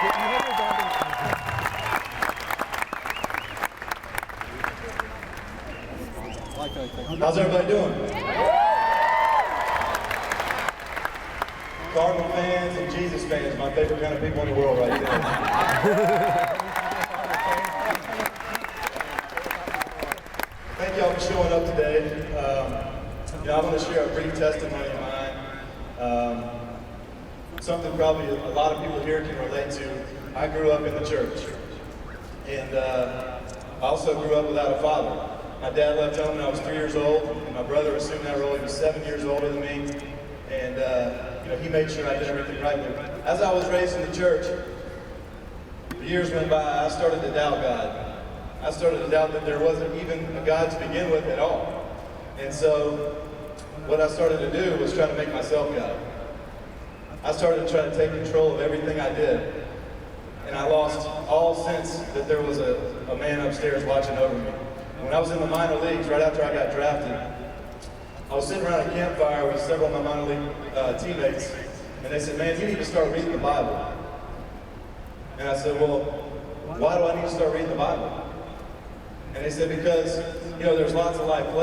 How's everybody doing? Cardinal fans and Jesus fans, my favorite kind of people in the world right there. Thank y'all for showing up today. I want to share a brief testimony of mine. Something probably a lot of people here can relate to. I grew up in the church, and I also grew up without a father. My dad left home when I was 3 years old, and my brother assumed that role. He was 7 years older than me, and he made sure I did everything right. But as I was raised in the church, the years went by. I started to doubt God. I started to doubt that there wasn't even a God to begin with at all. And so, what I started to do was try to make myself God. I started to try to take control of everything I did, and I lost all sense that there was a man upstairs watching over me. When I was in the minor leagues, right after I got drafted, I was sitting around a campfire with several of my minor league teammates, and they said, "Man, you need to start reading the Bible." And I said, "Well, why do I need to start reading the Bible?" And they said, "Because, there's lots of life's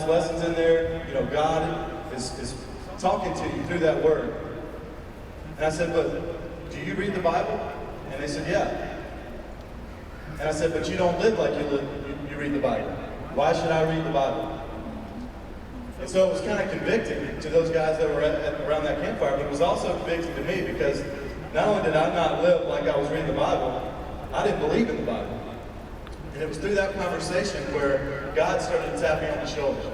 lessons in there. God is talking to you through that word." And I said, "But do you read the Bible?" And they said, "Yeah." And I said, "But you don't live like you read the Bible. Why should I read the Bible?" And so it was kind of convicting to those guys that were around that campfire, but it was also convicting to me because not only did I not live like I was reading the Bible, I didn't believe in the Bible. And it was through that conversation where God started to tap me on the shoulder.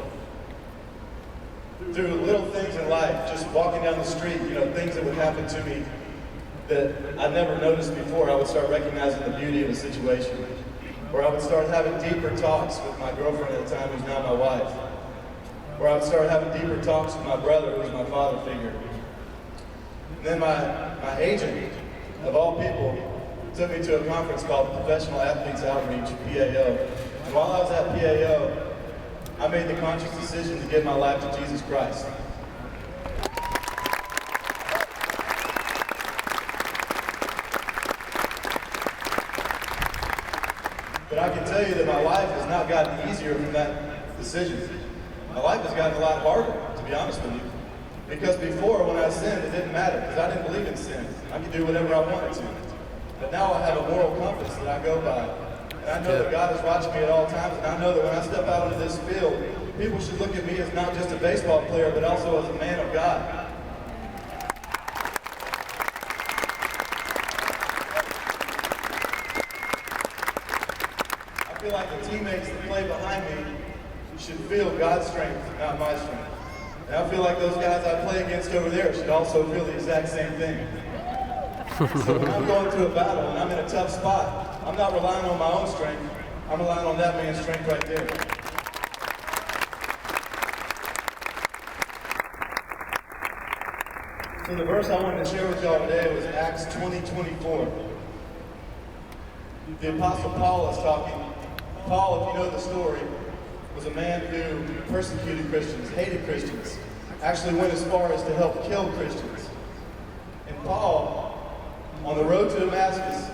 Through little things in life, just walking down the street, things that would happen to me that I never noticed before, I would start recognizing the beauty of the situation. Where I would start having deeper talks with my girlfriend at the time, who's now my wife. Where I would start having deeper talks with my brother, who was my father figure. And then my agent, of all people, took me to a conference called Professional Athletes Outreach, PAO. And while I was at PAO, I made the conscious decision to give my life to Jesus Christ. But I can tell you that my life has not gotten easier from that decision. My life has gotten a lot harder, to be honest with you. Because before, when I sinned, it didn't matter, because I didn't believe in sin. I could do whatever I wanted to. But now I have a moral compass that I go by. And I know that God is watching me at all times, and I know that when I step out into this field, people should look at me as not just a baseball player, but also as a man of God. I feel like the teammates that play behind me should feel God's strength, not my strength. And I feel like those guys I play against over there should also feel the exact same thing. So when I'm going through a battle and I'm in a tough spot, I'm not relying on my own strength. I'm relying on that man's strength right there. So the verse I wanted to share with y'all today was Acts 20:24. The Apostle Paul is talking. Paul, if you know the story, was a man who persecuted Christians, hated Christians, actually went as far as to help kill Christians. And Paul, on the road to Damascus,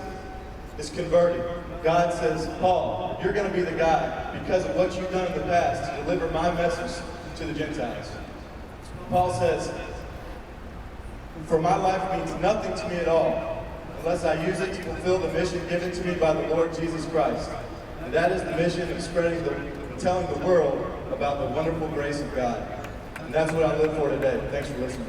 is converted. God says, "Paul, you're going to be the guy, because of what you've done in the past, to deliver my message to the Gentiles." Paul says, "For my life means nothing to me at all, unless I use it to fulfill the mission given to me by the Lord Jesus Christ. And that is the mission of telling the world about the wonderful grace of God." And that's what I live for today. Thanks for listening.